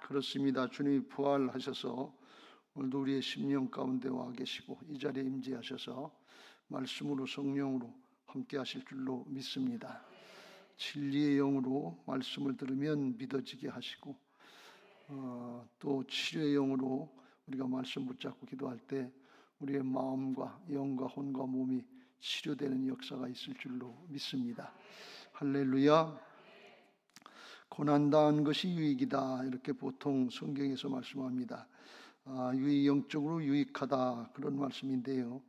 그렇습니다. 주님이 부활하셔서 오늘도 우리의 심령 가운데 와 계시고 이 자리에 임재하셔서 말씀으로 성령으로 함께 하실 줄로 믿습니다. 진리의 영으로 말씀을 들으면 믿어지게 하시고 또 치료의 영으로 우리가 말씀 붙잡고 기도할 때 우리의 마음과 영과 혼과 몸이 치료되는 역사가 있을 줄로 믿습니다. 할렐루야. 고난당한 것이 유익이다, 이렇게 보통 성경에서 말씀합니다. 영적으로 유익하다, 그런 말씀인데요.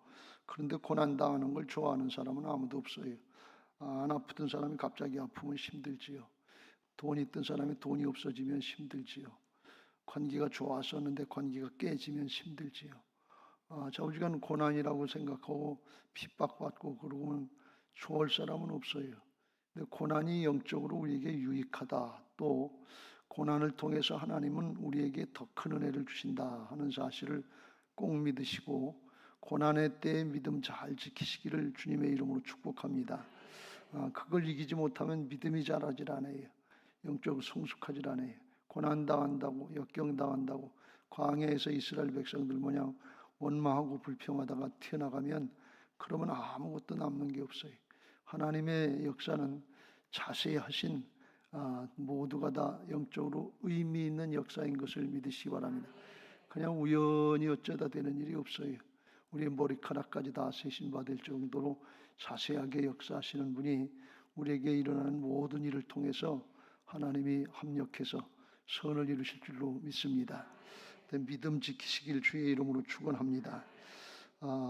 그런데 고난당하는 걸 좋아하는 사람은 아무도 없어요. 안 아프던 사람이 갑자기 아프면 힘들지요. 돈이 있던 사람이 돈이 없어지면 힘들지요. 관계가 좋았었는데 관계가 깨지면 힘들지요. 좌우지간 고난이라고 생각하고 핍박받고 그러면 좋을 사람은 없어요. 근데 고난이 영적으로 우리에게 유익하다, 또 고난을 통해서 하나님은 우리에게 더 큰 은혜를 주신다 하는 사실을 꼭 믿으시고 고난의 때에 믿음 잘 지키시기를 주님의 이름으로 축복합니다. 그걸 이기지 못하면 믿음이 자라질 않아요. 영적으로 성숙하질 않아요. 고난당한다고, 역경당한다고 광야에서 이스라엘 백성들 모양 원망하고 불평하다가 튀어나가면 그러면 아무것도 남는 게 없어요. 하나님의 역사는 자세히 하신 모두가 다 영적으로 의미 있는 역사인 것을 믿으시기 바랍니다. 그냥 우연히 어쩌다 되는 일이 없어요. 우리의 머리카락까지 다 세신받을 정도로 자세하게 역사하시는 분이 우리에게 일어나는 모든 일을 통해서 하나님이 합력해서 선을 이루실 줄로 믿습니다. 믿음 지키시길 주의 이름으로 축원합니다.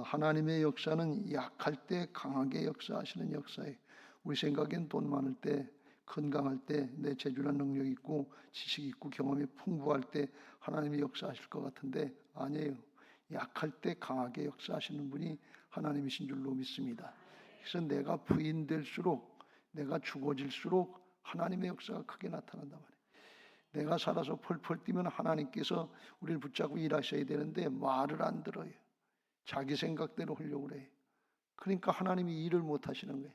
하나님의 역사는 약할 때 강하게 역사하시는 역사예요. 우리 생각엔 돈 많을 때, 건강할 때, 내 재주나 능력 있고 지식 있고 경험이 풍부할 때 하나님이 역사하실 것 같은데 아니에요. 약할 때 강하게 역사하시는 분이 하나님이신 줄로 믿습니다. 그래서 내가 부인될수록, 내가 죽어질수록 하나님의 역사가 크게 나타난단 말이에요. 내가 살아서 펄펄 뛰면 하나님께서 우리를 붙잡고 일하셔야 되는데 말을 안 들어요. 자기 생각대로 하려고 그래요. 그러니까 하나님이 일을 못 하시는 거예요.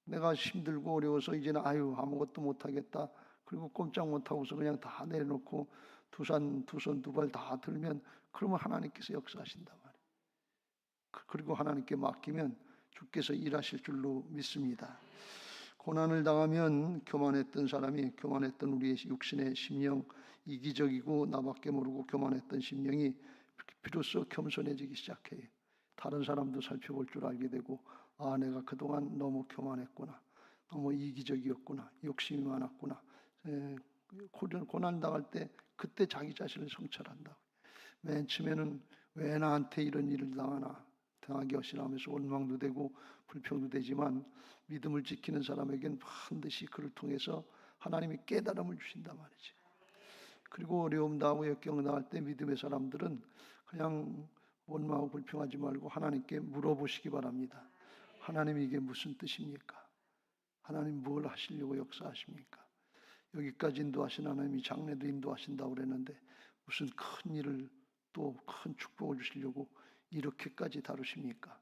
내가 힘들고 어려워서 이제는 아무것도 못 하겠다, 그리고 꼼짝 못 하고서 그냥 다 내려놓고 두 손 두 발 다 들면 그러면 하나님께서 역사하신단 말이에요. 그리고 하나님께 맡기면 주께서 일하실 줄로 믿습니다. 고난을 당하면 교만했던 사람이, 교만했던 우리의 육신의 심령, 이기적이고 나밖에 모르고 교만했던 심령이 비로소 겸손해지기 시작해요. 다른 사람도 살펴볼 줄 알게 되고, 내가 그동안 너무 교만했구나, 너무 이기적이었구나, 욕심이 많았구나. 고난 당할 때 그때 자기 자신을 성찰한다. 맨 처음에는 왜 나한테 이런 일을 당하게 하시나 하면서 원망도 되고 불평도 되지만 믿음을 지키는 사람에겐 반드시 그를 통해서 하나님이 깨달음을 주신단 말이지. 그리고 어려움 당하고 역경 당할 때 믿음의 사람들은 그냥 원망하고 불평하지 말고 하나님께 물어보시기 바랍니다. 하나님, 이게 무슨 뜻입니까? 하나님 뭘 하시려고 역사하십니까? 여기까지 인도하신 하나님이 장래도 인도하신다고 그랬는데 무슨 큰 일을, 또 큰 축복을 주시려고 이렇게까지 다루십니까?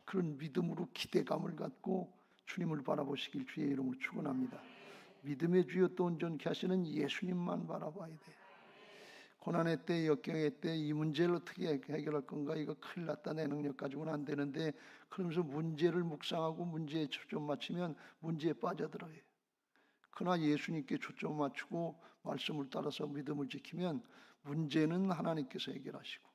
그런 믿음으로 기대감을 갖고 주님을 바라보시길 주의 이름으로 축원합니다. 믿음의 주여 또 온전케 하시는 예수님만 바라봐야 돼. 고난의 때, 역경의 때 이 문제를 어떻게 해결할 건가? 이거 큰일 났다, 내 능력 가지고는 안 되는데, 그러면서 문제를 묵상하고 문제에 초점 맞추면 문제에 빠져들어요. 그러나 예수님께 초점 맞추고 말씀을 따라서 믿음을 지키면 문제는 하나님께서 해결하시고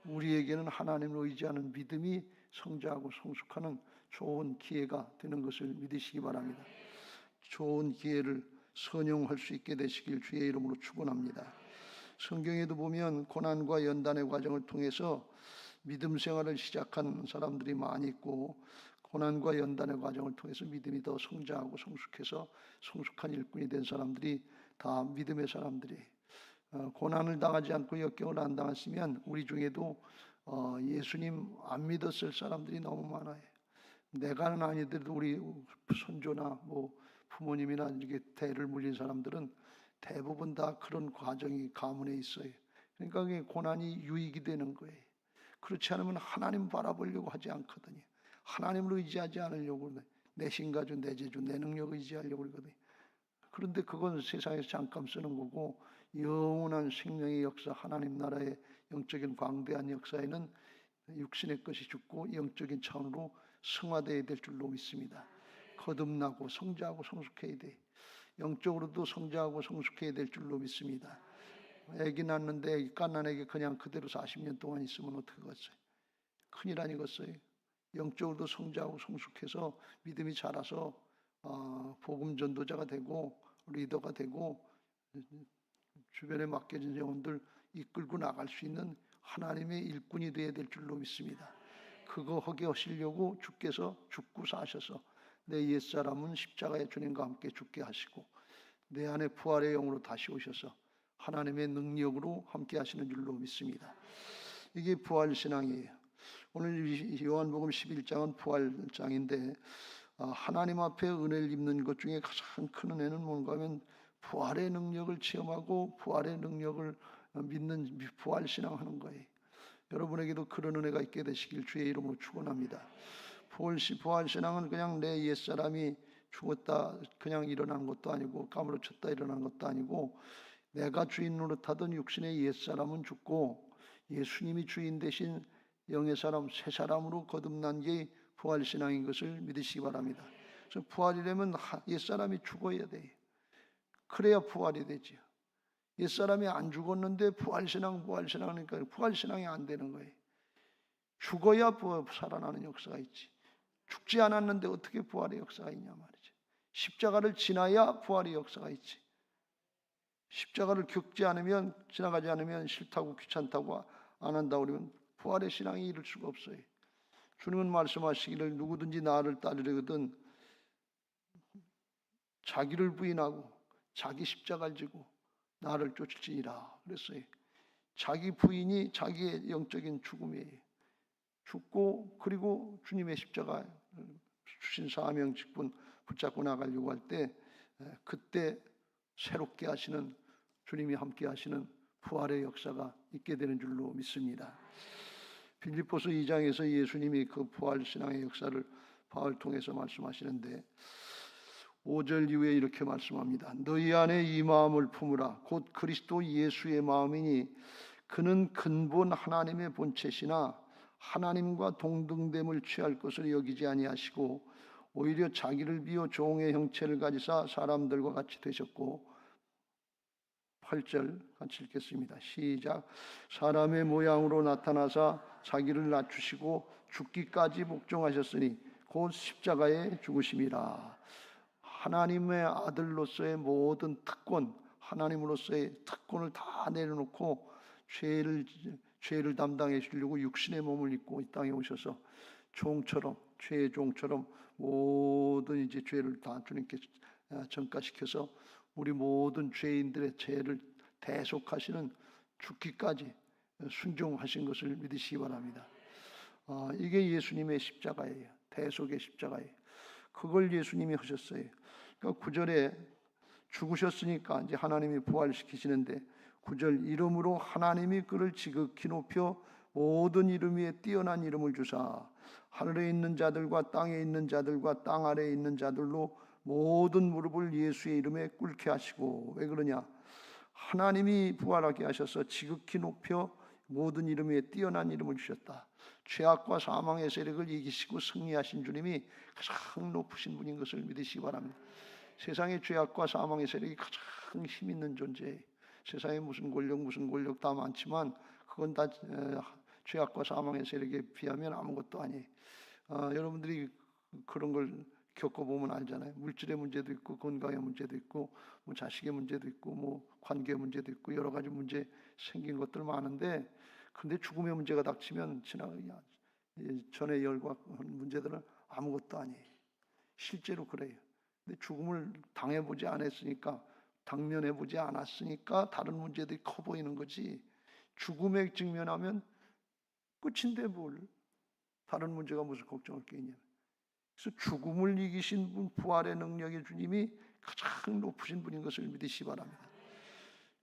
우리에게는 하나님을 의지하는 믿음이 성장하고 성숙하는 좋은 기회가 되는 것을 믿으시기 바랍니다. 좋은 기회를 선용할 수 있게 되시길 주의 이름으로 축원합니다. 성경에도 보면 고난과 연단의 과정을 통해서 믿음 생활을 시작한 사람들이 많이 있고, 고난과 연단의 과정을 통해서 믿음이 더 성장하고 성숙해서 성숙한 일꾼이 된 사람들이 다 믿음의 사람들이에요. 고난을 당하지 않고 역경을 안 당했으면 우리 중에도 예수님 안 믿었을 사람들이 너무 많아요. 내가는 아니더라도 우리 손조나 부모님이나 이렇게 대를 물린 사람들은 대부분 다 그런 과정이 가문에 있어요. 그러니까 그게 고난이 유익이 되는 거예요. 그렇지 않으면 하나님 바라보려고 하지 않거든요. 하나님을 의지하지 않으려고, 내 신가주, 내 재주, 내 능력 의지하려고 그러거든요. 그런데 그건 세상에서 잠깐 쓰는 거고 영원한 생명의 역사, 하나님 나라의 영적인 광대한 역사에는 육신의 것이 죽고 영적인 차원으로 승화되어야 될 줄로 믿습니다. 거듭나고 성장하고 성숙해야 돼. 영적으로도 성장하고 성숙해야 될 줄로 믿습니다. 애기 낳는데 애기 갓난 애기 그냥 그대로 40년 동안 있으면 어떡하겠어요? 큰일 아니겠어요? 영적으로도 성장하고 성숙해서 믿음이 자라서 복음 전도자가 되고 리더가 되고 주변에 맡겨진 영혼들 이끌고 나갈 수 있는 하나님의 일꾼이 되어야 될 줄로 믿습니다. 그거 하게 하시려고 주께서 죽고 사셔서 내 옛사람은 십자가의 주님과 함께 죽게 하시고 내 안에 부활의 영으로 다시 오셔서 하나님의 능력으로 함께 하시는 줄로 믿습니다. 이게 부활신앙이에요. 오늘 요한복음 11장은 부활장인데 하나님 앞에 은혜를 입는 것 중에 가장 큰 은혜는 뭔가 하면 부활의 능력을 체험하고 부활의 능력을 믿는 부활신앙하는 거예요. 여러분에게도 그런 은혜가 있게 되시길 주의 이름으로 축원합니다. 부활신앙은 그냥 내 옛사람이 죽었다 그냥 일어난 것도 아니고 까무러쳤다 일어난 것도 아니고 내가 주인 노릇하던 육신의 옛사람은 죽고 예수님이 주인 대신 영의 사람 새 사람으로 거듭난 게 부활신앙인 것을 믿으시기 바랍니다. 그래서 부활이라면 옛사람이 죽어야 돼요. 그래야 부활이 되죠. 옛사람이 안 죽었는데 부활신앙하니까 부활신앙이 안 되는 거예요. 죽어야 살아나는 역사가 있지. 죽지 않았는데 어떻게 부활의 역사가 있냐 말이죠. 십자가를 지나야 부활의 역사가 있지. 십자가를 겪지 않으면 지나가지 않으면 싫다고 귀찮다고 안 한다고 그러면 부활의 신앙이 이룰 수가 없어요. 주님은 말씀하시기를 누구든지 나를 따르려거든 자기를 부인하고 자기 십자가를 지고 나를 쫓을지니라 그랬어요. 자기 부인이 자기의 영적인 죽음이에요. 죽고 그리고 주님의 십자가 주신 사명 직분 붙잡고 나가려고 할 때 그때 새롭게 하시는 주님이 함께 하시는 부활의 역사가 있게 되는 줄로 믿습니다. 빌립보서 2장에서 예수님이 그 부활신앙의 역사를 바울 통해서 말씀하시는데 5절 이후에 이렇게 말씀합니다. 너희 안에 이 마음을 품으라. 곧 그리스도 예수의 마음이니 그는 근본 하나님의 본체시나 하나님과 동등됨을 취할 것을 여기지 아니하시고 오히려 자기를 비워 종의 형체를 가지사 사람들과 같이 되셨고 8절 같이 읽겠습니다. 시작. 사람의 모양으로 나타나사 자기를 낮추시고 죽기까지 복종하셨으니 곧 십자가에 죽으심이라. 하나님의 아들로서의 모든 특권, 하나님으로서의 특권을 다 내려놓고 죄를 담당해 주려고 육신의 몸을 입고 이 땅에 오셔서 종처럼 죄의 종처럼 모든 이제 죄를 다 주님께 전가시켜서 우리 모든 죄인들의 죄를 대속하시는 죽기까지 순종하신 것을 믿으시기 바랍니다. 이게 예수님의 십자가예요. 대속의 십자가예요. 그걸 예수님이 하셨어요. 그러니까 9절에 죽으셨으니까 이제 하나님이 부활시키시는데 9절 이름으로 하나님이 그를 지극히 높여 모든 이름 위에 뛰어난 이름을 주사 하늘에 있는 자들과 땅에 있는 자들과 땅 아래에 있는 자들로 모든 무릎을 예수의 이름에 꿇게 하시고. 왜 그러냐? 하나님이 부활하게 하셔서 지극히 높여 모든 이름 위에 뛰어난 이름을 주셨다. 죄악과 사망의 세력을 이기시고 승리하신 주님이 가장 높으신 분인 것을 믿으시기 바랍니다. 세상의 죄악과 사망의 세력이 가장 힘 있는 존재예요. 세상에 무슨 권력 다 많지만 그건 다 죄악과 사망의 세력에 비하면 아무것도 아니에요. 여러분들이 그런 걸 겪어보면 알잖아요. 물질의 문제도 있고 건강의 문제도 있고 뭐 자식의 문제도 있고 뭐 관계 문제도 있고 여러 가지 문제 생긴 것들 많은데 근데 죽음의 문제가 닥치면 전에 열과 문제들은 아무것도 아니에요. 실제로 그래요. 근데 죽음을 당해보지 않았으니까 당면해보지 않았으니까 다른 문제들이 커 보이는 거지. 죽음에 직면하면 끝인데 뭘 다른 문제가 무슨 걱정할 게 있냐. 그래서 죽음을 이기신 분, 부활의 능력의 주님이 가장 높으신 분인 것을 믿으시기 바랍니다.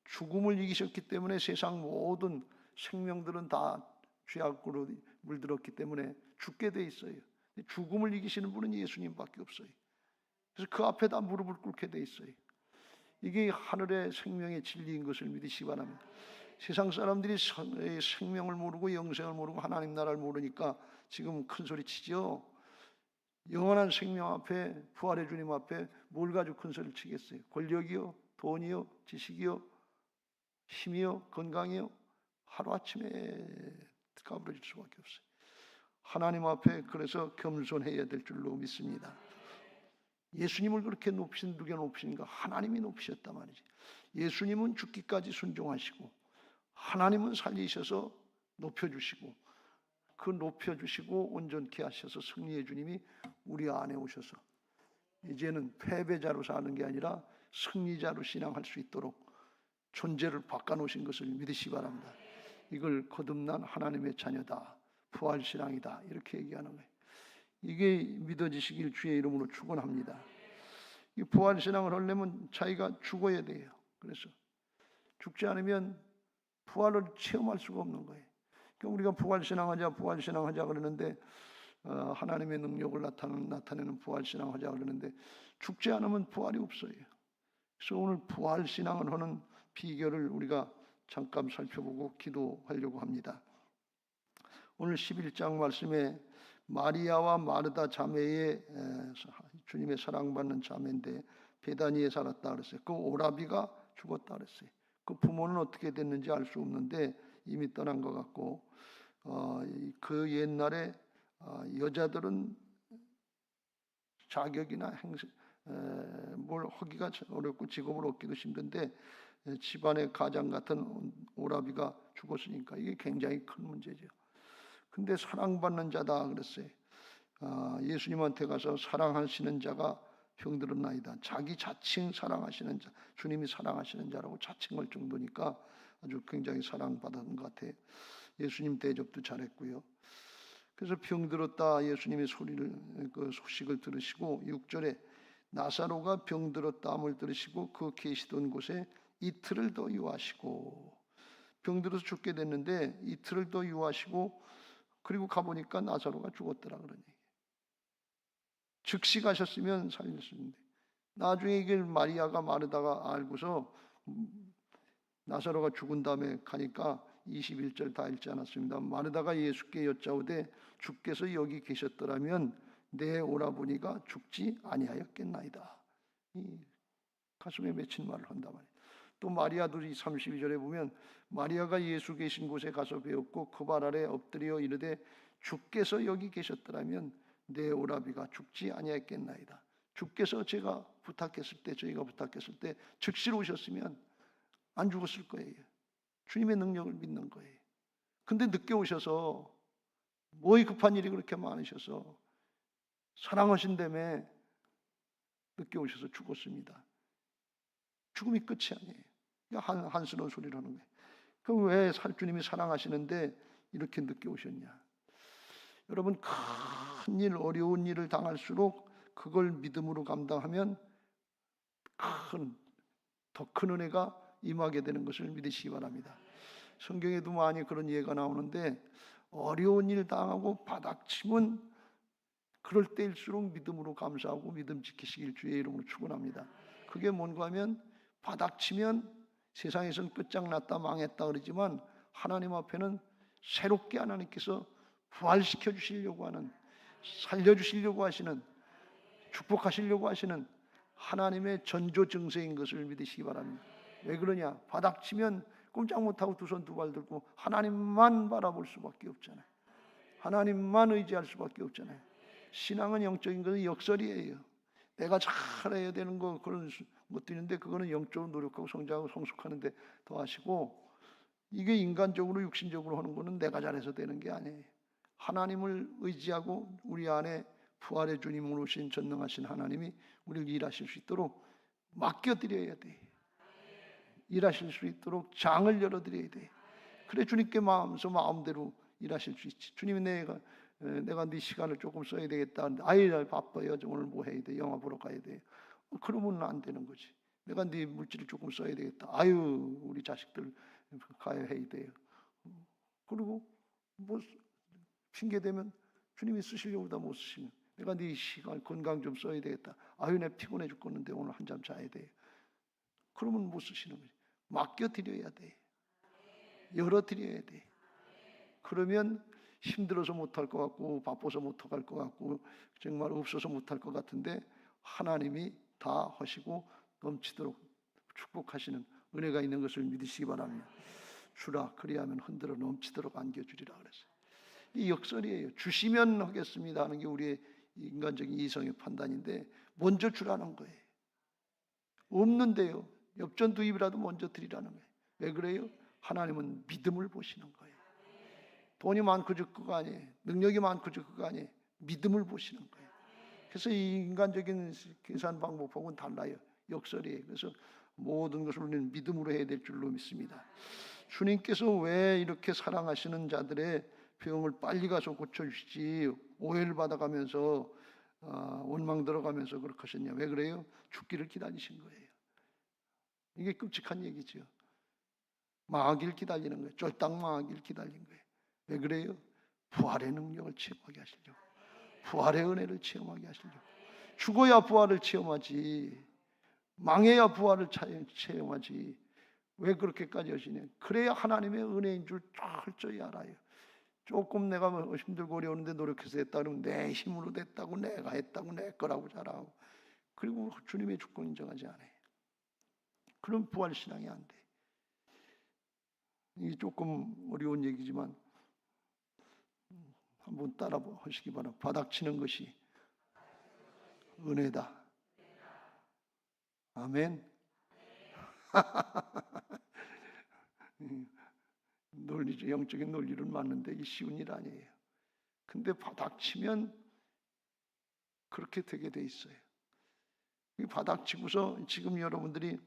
죽음을 이기셨기 때문에 세상 모든 생명들은 다 죄악으로 물들었기 때문에 죽게 돼 있어요. 죽음을 이기시는 분은 예수님밖에 없어요. 그래서 그 앞에 다 무릎을 꿇게 돼 있어요. 이게 하늘의 생명의 진리인 것을 믿으시기 바랍니다. 세상 사람들이 생명을 모르고 영생을 모르고 하나님 나라를 모르니까 지금 큰 소리 치죠. 영원한 생명 앞에, 부활의 주님 앞에 뭘 가지고 큰 소리를 치겠어요? 권력이요? 돈이요? 지식이요? 힘이요? 건강이요? 하루아침에 까부러질 수밖에 없어요. 하나님 앞에 그래서 겸손해야 될 줄로 믿습니다. 예수님을 그렇게 누가 높이는가? 하나님이 높이셨단 말이지. 예수님은 죽기까지 순종하시고 하나님은 살리셔서 높여주시고, 그 높여주시고 온전케 하셔서 승리의 주님이 우리 안에 오셔서 이제는 패배자로 사는 게 아니라 승리자로 신앙할 수 있도록 존재를 바꿔놓으신 것을 믿으시기 바랍니다. 이걸 거듭난 하나님의 자녀다, 부활신앙이다, 이렇게 얘기하는 거예요. 이게 믿어지시길 주의 이름으로 축원합니다. 이 부활신앙을 하려면 자기가 죽어야 돼요. 그래서 죽지 않으면 부활을 체험할 수가 없는 거예요. 그러니까 우리가 부활신앙하자 그러는데 하나님의 능력을 나타내는 부활신앙하자 그러는데 죽지 않으면 부활이 없어요. 그래서 오늘 부활신앙을 하는 비결을 우리가 잠깐 살펴보고 기도하려고 합니다. 오늘 11장 말씀에 마리아와 마르다 자매의 주님의 사랑받는 자매인데 베다니에 살았다 그랬어요. 그 오라비가 죽었다 그랬어요. 그 부모는 어떻게 됐는지 알 수 없는데 이미 떠난 것 같고, 그 옛날에 여자들은 자격이나 뭘 하기가 어렵고 직업을 얻기도 힘든데 집안의 가장 같은 오라비가 죽었으니까 이게 굉장히 큰 문제죠. 근데 사랑받는 자다 그랬어요. 예수님한테 가서 사랑하시는 자가 병들었나이다. 자기 자칭 사랑하시는 자, 주님이 사랑하시는 자라고 자칭할 정도니까 아주 굉장히 사랑받은 것 같아요. 예수님 대접도 잘했고요. 그래서 병들었다 예수님의 그 소식을 들으시고 6절에 나사로가 병들었다함을 들으시고 그 계시던 곳에 이틀을 더 유하시고, 병들어서 죽게 됐는데 이틀을 더 유하시고, 그리고 가보니까 나사로가 죽었더라 그러니 즉시 가셨으면 살릴 수 있는데 나중에 이걸 마리아가 마르다가 알고서 나사로가 죽은 다음에 가니까 21절 다 읽지 않았습니다. 마르다가 예수께 여짜오되 주께서 여기 계셨더라면 내 오라버니가 죽지 아니하였겠나이다. 이 가슴에 맺힌 말을 한단 말이에요. 또 마리아도 32절에 보면 마리아가 예수 계신 곳에 가서 배웠고 그 발 아래 엎드려 이르되 주께서 여기 계셨더라면 내 오라비가 죽지 아니하였겠나이다. 주께서 저희가 부탁했을 때 즉시로 오셨으면 안 죽었을 거예요. 주님의 능력을 믿는 거예요. 근데 늦게 오셔서 뭐이 급한 일이 그렇게 많으셔서 사랑하신다며 늦게 오셔서 죽었습니다. 죽음이 끝이 아니에요. 한스러운 소리를 하는 거예요. 그럼 왜 주님이 사랑하시는데 이렇게 늦게 오셨냐? 여러분, 큰 일, 어려운 일을 당할수록 그걸 믿음으로 감당하면 더 큰 은혜가 임하게 되는 것을 믿으시기 바랍니다. 성경에도 많이 그런 예가 나오는데 어려운 일 당하고 바닥치면 그럴 때일수록 믿음으로 감사하고 믿음 지키시길 주의 이름으로 축원합니다. 그게 뭔가 하면 바닥치면 세상에서는 끝장났다 망했다 그러지만 하나님 앞에는 새롭게 하나님께서 부활시켜 주시려고 하는, 살려주시려고 하시는, 축복하시려고 하시는 하나님의 전조 증세인 것을 믿으시기 바랍니다. 왜 그러냐? 바닥치면 꼼짝 못하고 두 손 두 발 들고 하나님만 바라볼 수밖에 없잖아요. 하나님만 의지할 수밖에 없잖아요. 신앙은 영적인 것은 역설이에요. 내가 잘해야 되는 거 그런 것도 있는데 그거는 영적으로 노력하고 성장하고 성숙하는데 더 하시고, 이게 인간적으로 육신적으로 하는 거는 내가 잘해서 되는 게 아니에요. 하나님을 의지하고 우리 안에 부활의 주님으로 오신 전능하신 하나님이 우리를 일하실 수 있도록 맡겨드려야 돼. 일하실 수 있도록 장을 열어드려야 돼. 그래 주님께 마음대로 일하실 수 있지. 주님이 내가 네 시간을 조금 써야 되겠다. 아유 바빠요. 오늘 뭐 해야 돼? 영화 보러 가야 돼. 그러면 안 되는 거지. 내가 네 물질을 조금 써야 되겠다. 아유 우리 자식들 가야 해야 돼요. 그리고 뭐 핑계 대면 주님이 쓰시려고 다 못 쓰시면 내가 네 시간 건강 좀 써야 되겠다. 아유 내 피곤해 죽겠는데 오늘 한잠 자야 돼. 그러면 못 쓰시는 거죠. 맡겨드려야 돼. 열어드려야 돼. 그러면 힘들어서 못할 것 같고 바빠서 못할 것 같고 정말 없어서 못할 것 같은데 하나님이 다 하시고 넘치도록 축복하시는 은혜가 있는 것을 믿으시기 바랍니다. 주라 그리하면 흔들어 넘치도록 안겨주리라 그랬어요. 이 역설이에요. 주시면 하겠습니다 하는 게 우리의 인간적인 이성의 판단인데 먼저 주라는 거예요. 없는데요. 엽전두입이라도 먼저 드리라는 거예요. 왜 그래요? 하나님은 믿음을 보시는 거예요. 돈이 많고 적고가 아니에요. 능력이 많고 적고가 아니에요. 믿음을 보시는 거예요. 그래서 이 인간적인 계산 방법하고는 달라요. 역설이에요. 그래서 모든 것을 우리는 믿음으로 해야 될 줄로 믿습니다. 주님께서 왜 이렇게 사랑하시는 자들의 병을 빨리 가서 고쳐주시지 오해를 받아가면서 원망 들어가면서 그렇게 하셨냐. 왜 그래요? 죽기를 기다리신 거예요. 이게 끔찍한 얘기죠. 망하길 기다리는 거예요. 쫄딱 망하길 기다린 거예요. 왜 그래요? 부활의 능력을 체험하게 하시려고. 부활의 은혜를 체험하게 하시려고. 죽어야 부활을 체험하지. 망해야 부활을 체험하지. 왜 그렇게까지 하시냐. 그래야 하나님의 은혜인 줄 철저히 알아요. 조금 내가 힘들고 어려운데 노력해서 했다 그러면 내 힘으로 됐다고 내가 했다고 내 거라고 자랑하고 그리고 주님의 주권 인정하지 않아요. 그럼 부활신앙이 안 돼. 이게 조금 어려운 얘기지만 한번 따라 하시기 바랍니다. 바닥치는 것이 은혜다. 아멘. 논리죠. 영적인 논리는 맞는데 이게 쉬운 일 아니에요. 근데 바닥치면 그렇게 되게 돼 있어요. 이 바닥치고서 지금 여러분들이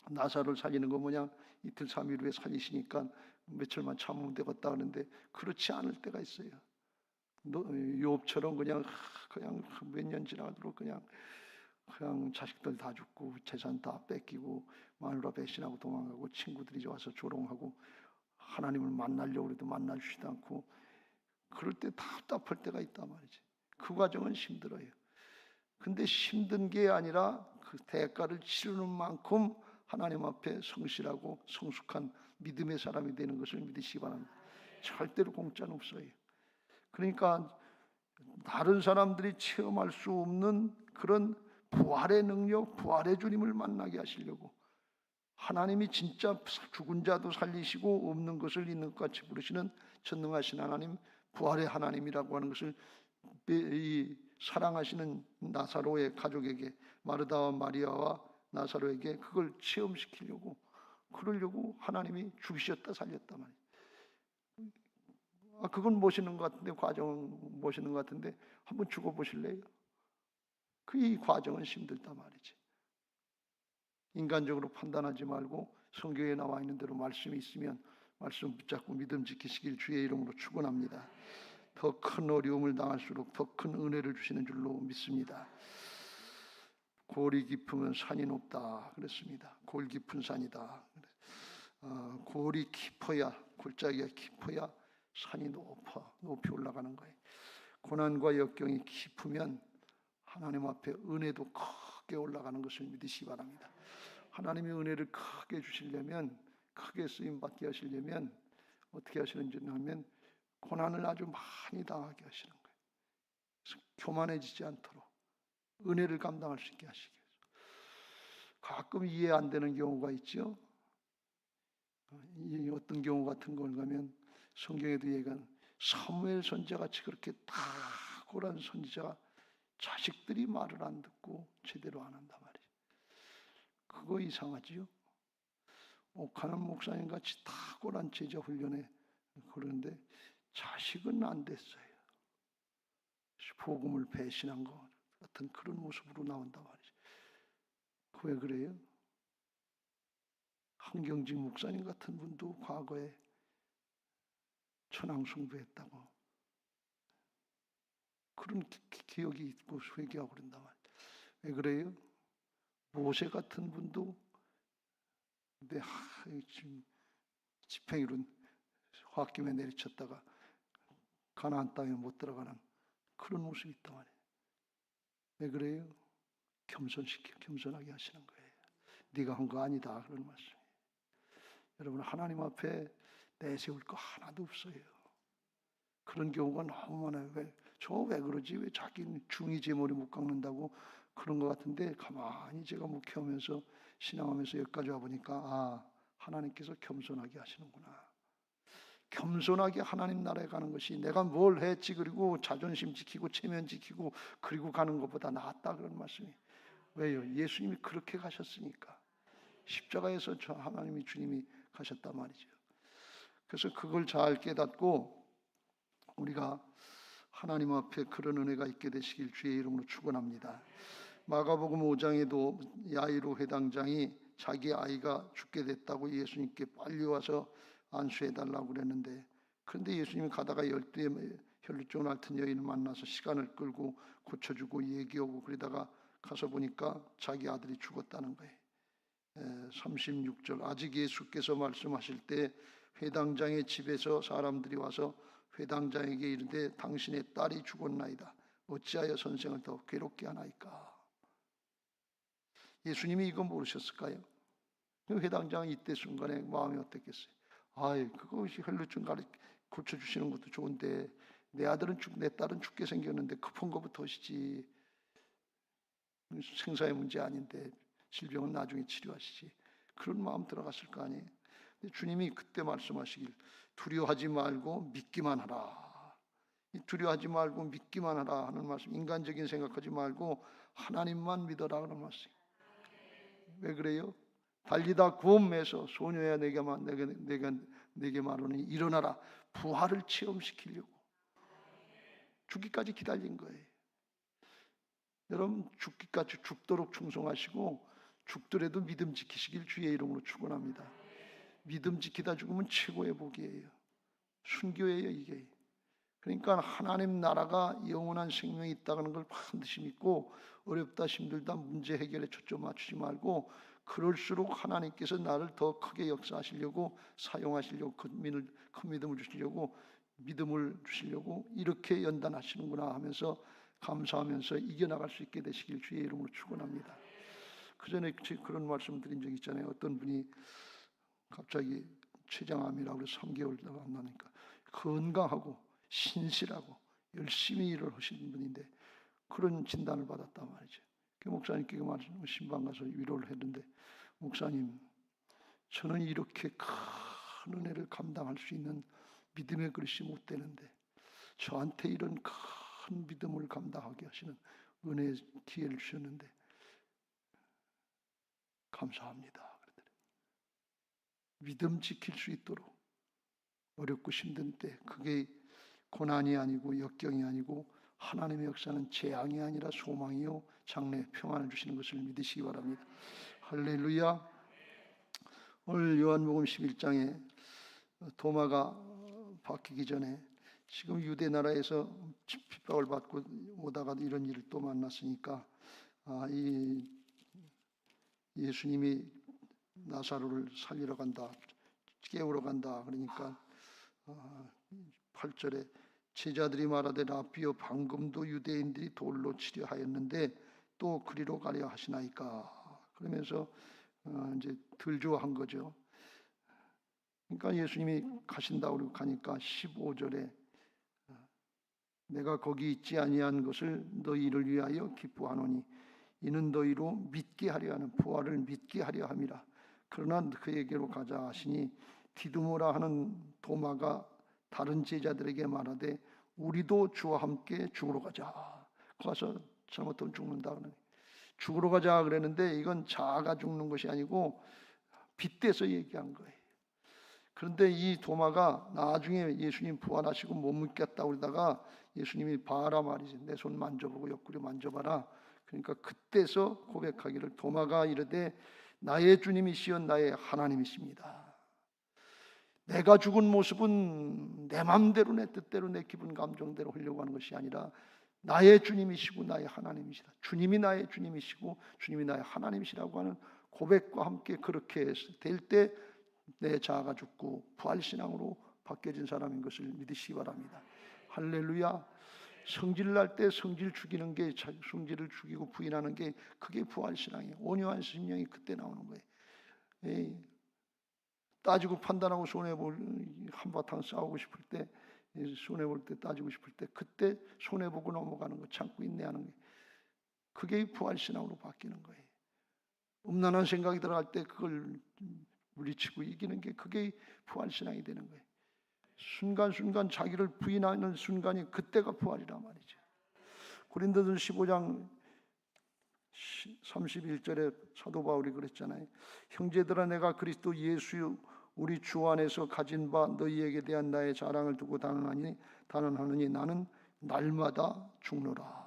나사로를 살리는 거 뭐냐 이틀 3일 후에 살리시니까 며칠만 참으면 되겠다 하는데 그렇지 않을 때가 있어요. 욥처럼 그냥 몇 년 지나도록 그냥 자식들 다 죽고 재산 다 뺏기고 마누라 배신하고 도망가고 친구들이 와서 조롱하고 하나님을 만나려고 해도 만나주지도 않고 그럴 때 답답할 때가 있단 말이지. 그 과정은 힘들어요. 근데 힘든 게 아니라 그 대가를 치르는 만큼 하나님 앞에 성실하고 성숙한 믿음의 사람이 되는 것을 믿으시기 바랍니다. 절대로 공짜는 없어요. 그러니까 다른 사람들이 체험할 수 없는 그런 부활의 능력, 부활의 주님을 만나게 하시려고 하나님이 진짜 죽은 자도 살리시고 없는 것을 있는 것 같이 부르시는 전능하신 하나님, 부활의 하나님이라고 하는 것을 이 사랑하시는 나사로의 가족에게 마르다와 마리아와 나사로에게 그걸 체험시키려고 그러려고 하나님이 죽이셨다 살렸단 말이에요. 그건 모시는 것 같은데 과정은 모시는 것 같은데 한번 죽어보실래요? 이 과정은 힘들단 말이지. 인간적으로 판단하지 말고 성경에 나와 있는 대로 말씀이 있으면 말씀 붙잡고 믿음 지키시길 주의 이름으로 축원합니다. 더 큰 어려움을 당할수록 더 큰 은혜를 주시는 줄로 믿습니다. 골이 깊으면 산이 높다 그랬습니다. 골 깊은 산이다. 골이 깊어야 골짜기가 깊어야 산이 높이 올라가는 거예요. 고난과 역경이 깊으면 하나님 앞에 은혜도 크게 올라가는 것을 믿으시기 바랍니다. 하나님이 은혜를 크게 주시려면 크게 쓰임받게 하시려면 어떻게 하시는지 하면 고난을 아주 많이 당하게 하시는 거예요. 그래서 교만해지지 않도록 은혜를 감당할 수 있게 하시기 위해서. 가끔 이해 안 되는 경우가 있죠. 어떤 경우 같은 걸 가면 성경에도 얘기한 사무엘 선지자같이 그렇게 탁월한 선지자가 자식들이 말을 안 듣고 제대로 안 한단 말이에요. 그거 이상하지요. 옥하는 목사님 같이 탁월한 제자 훈련에 그러는데 자식은 안 됐어요. 복음을 배신한 것 같은 그런 모습으로 나온단 말이죠. 왜 그래요? 한경직 목사님 같은 분도 과거에 천황숭배했다고 그런 기억이 있고 회개하고 그런단 말이에요. 왜 그래요? 모세 같은 분도 근데 지금 집행일은 홧김에 내리쳤다가 가나안 땅에 못 들어가는 그런 모습이 있단 말이에요. 왜 그래요? 겸손하게 하시는 거예요. 네가 한 거 아니다 그런 말씀. 여러분 하나님 앞에 내세울 거 하나도 없어요. 그런 경우가 너무 많아요. 왜 그러지? 왜 자기는 중이 제 머리 못 깎는다고 그런 것 같은데 가만히 제가 목회하면서 신앙하면서 여기까지 와보니까 하나님께서 겸손하게 하시는구나. 겸손하게 하나님 나라에 가는 것이 내가 뭘 했지 그리고 자존심 지키고 체면 지키고 그리고 가는 것보다 낫다 그런 말씀이. 왜요? 예수님이 그렇게 가셨으니까. 십자가에서 저 하나님이 주님이 가셨단 말이죠. 그래서 그걸 잘 깨닫고 우리가 하나님 앞에 그런 은혜가 있게 되시길 주의 이름으로 축원합니다. 마가복음 5장에도 야이로 회당장이 자기 아이가 죽게 됐다고 예수님께 빨리 와서 안수해달라고 그랬는데, 그런데 예수님이 가다가 12의 혈루증을 앓던 여인을 만나서 시간을 끌고 고쳐주고 얘기하고 그러다가 가서 보니까 자기 아들이 죽었다는 거예요. 36절 아직 예수께서 말씀하실 때 회당장의 집에서 사람들이 와서 회당장에게 이르되 당신의 딸이 죽었나이다. 어찌하여 선생을 더 괴롭게 하나이까. 예수님이 이거 모르셨을까요? 회당장은 이때 순간에 마음이 어땠겠어요? 그것이 혈루증 고쳐주시는 것도 좋은데 내 딸은 죽게 생겼는데 급한 것부터 하시지. 생사의 문제 아닌데 질병은 나중에 치료하시지. 그런 마음 들어갔을 거 아니에요. 근데 주님이 그때 말씀하시길 두려워하지 말고 믿기만 하라. 두려워하지 말고 믿기만 하라 하는 말씀. 인간적인 생각하지 말고 하나님만 믿어라 그런 말씀. 왜 그래요? 달리다 구원매서 소녀야 내게 말하니 일어나라. 부활을 체험시키려고 죽기까지 기다린 거예요. 여러분 죽기까지 죽도록 충성하시고 죽더라도 믿음 지키시길 주의 이름으로 축원합니다. 믿음 지키다 죽으면 최고의 복이에요. 순교예요 이게. 그러니까 하나님 나라가 영원한 생명이 있다는 걸 반드시 믿고 어렵다 힘들다 문제 해결에 초점 맞추지 말고 그럴수록 하나님께서 나를 더 크게 역사하시려고 사용하시려고 큰 믿음을 주시려고 믿음을 주시려고 이렇게 연단하시는구나 하면서 감사하면서 이겨나갈 수 있게 되시길 주의 이름으로 축원합니다. 그 전에 그런 말씀 드린 적 있잖아요. 어떤 분이 갑자기 췌장암이라고 해서 3개월 만나니까 건강하고 신실하고 열심히 일을 하시는 분인데 그런 진단을 받았단 말이죠. 그 목사님께 그 신방 가서 위로를 했는데 목사님 저는 이렇게 큰 은혜를 감당할 수 있는 믿음의 그릇이 못 되는데 저한테 이런 큰 믿음을 감당하게 하시는 은혜의 기회를 주셨는데 감사합니다. 믿음 지킬 수 있도록 어렵고 힘든 때 그게 고난이 아니고 역경이 아니고 하나님의 역사는 재앙이 아니라 소망이요 장래 평안을 주시는 것을 믿으시기 바랍니다. 할렐루야. 오늘 요한복음 11장에 도마가 바뀌기 전에 지금 유대 나라에서 핍박을 받고 오다가 이런 일을 또 만났으니까 이 예수님이 나사로를 살리러 간다, 깨우러 간다. 그러니까 8절에 제자들이 말하되 라비여 방금도 유대인들이 돌로 치려 하였는데 또 그리로 가려 하시나이까. 그러면서 이제 덜 좋아한 거죠. 그러니까 예수님이 가신다고 그러고 가니까 15절에 내가 거기 있지 아니한 것을 너희를 위하여 기뻐하노니 이는 너희로 믿게 하려 하는 부활을 믿게 하려 함이라. 그러나 그에게로 가자 하시니 디두모라 하는 도마가 다른 제자들에게 말하되 우리도 주와 함께 죽으러 가자. 가서 잘못하면 죽는다 그러네. 죽으러 가자 그랬는데 이건 자아가 죽는 것이 아니고 빗대서 얘기한 거예요. 그런데 이 도마가 나중에 예수님 부활하시고 못 믿겠다 그러다가 예수님이 봐라 말이지. 내 손 만져보고 옆구리 만져봐라. 그러니까 그때서 고백하기를 도마가 이르되 나의 주님이시여 나의 하나님이십니다. 내가 죽은 모습은 내 마음대로 내 뜻대로 내 기분 감정대로 하려고 하는 것이 아니라 나의 주님이시고 나의 하나님이시다. 주님이 나의 주님이시고 주님이 나의 하나님이시라고 하는 고백과 함께 그렇게 될 때 내 자아가 죽고 부활신앙으로 바뀌어진 사람인 것을 믿으시기 바랍니다. 할렐루야. 성질 날 때 성질 죽이는 게, 성질을 죽이고 부인하는 게, 그게 부활신앙이에요. 온유한 심령이 그때 나오는 거예요. 예, 따지고 판단하고 손해볼, 한바탕 싸우고 싶을 때, 손해볼 때, 따지고 싶을 때, 그때 손해보고 넘어가는 거, 참고 인내하는 게, 그게 부활신앙으로 바뀌는 거예요. 음란한 생각이 들어갈 때 그걸 물리치고 이기는 게, 그게 부활신앙이 되는 거예요. 순간순간 자기를 부인하는 순간이 그때가 부활이란 말이죠. 고린도전 15장 31절에 사도 바울이 그랬잖아요. 형제들아, 내가 그리스도 예수 우리 주 안에서 가진 바 너희에게 대한 나의 자랑을 두고 단언하느니 나는 날마다 죽노라.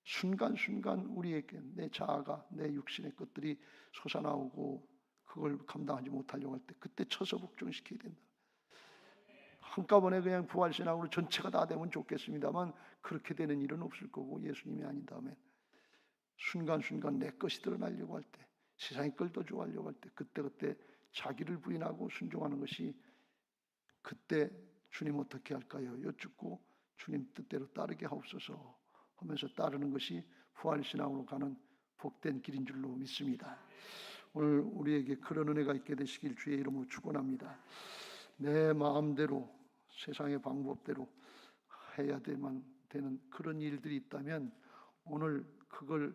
순간순간 우리에게 내 자아가, 내 육신의 것들이 솟아나오고 그걸 감당하지 못하려고 할 때, 그때 쳐서 복종시켜야 된다. 한꺼번에 그냥 부활신앙으로 전체가 다 되면 좋겠습니다만 그렇게 되는 일은 없을 거고, 예수님이 아닌다면 순간순간 내 것이 드러나려고 할 때, 세상의 걸 더 좋아하려고 할 때, 그때 자기를 부인하고 순종하는 것이, 그때 주님 어떻게 할까요? 여쭙고 주님 뜻대로 따르게 하옵소서 하면서 따르는 것이 부활신앙으로 가는 복된 길인 줄로 믿습니다. 오늘 우리에게 그런 은혜가 있게 되시길 주의 이름으로 축원합니다. 내 마음대로 세상의 방법대로 해야 되는 그런 일들이 있다면 오늘 그걸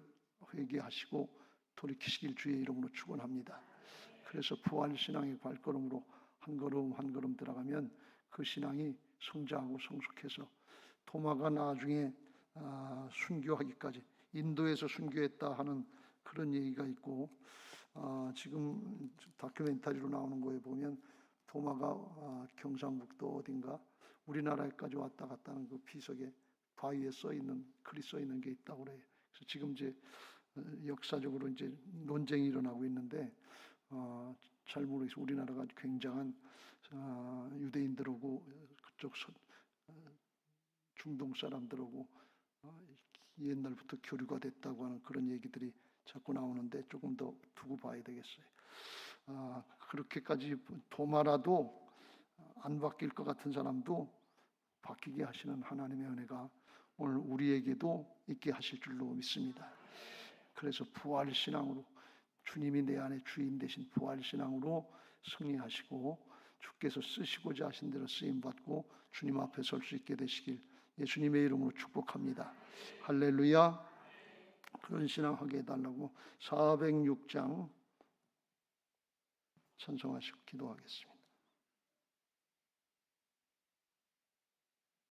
회개하시고 돌이키시길 주의 이름으로 축원합니다. 그래서 부활신앙의 발걸음으로 한 걸음 한 걸음 들어가면 그 신앙이 성장하고 성숙해서, 도마가 나중에 순교하기까지, 인도에서 순교했다 하는 그런 얘기가 있고, 지금 다큐멘터리로 나오는 거에 보면 도마가 경상북도 어딘가 우리나라에까지 왔다 갔다 하는 그 비석에 바위에 글이 써 있는 게 있다고 그래요. 그래서 지금 이제 역사적으로 이제 논쟁이 일어나고 있는데, 잘 모르겠어요. 우리나라가 굉장한 유대인들하고 그쪽 중동 사람들하고 옛날부터 교류가 됐다고 하는 그런 얘기들이 자꾸 나오는데, 조금 더 두고 봐야 되겠어요. 그렇게까지 도마라도 안 바뀔 것 같은 사람도 바뀌게 하시는 하나님의 은혜가 오늘 우리에게도 있게 하실 줄로 믿습니다. 그래서 부활신앙으로, 주님이 내 안에 주인 되신 부활신앙으로 승리하시고 주께서 쓰시고자 하신 대로 쓰임받고 주님 앞에 설 수 있게 되시길 예수님의 이름으로 축복합니다. 할렐루야. 그런 신앙하게 해달라고 406장 찬송하시고 기도하겠습니다.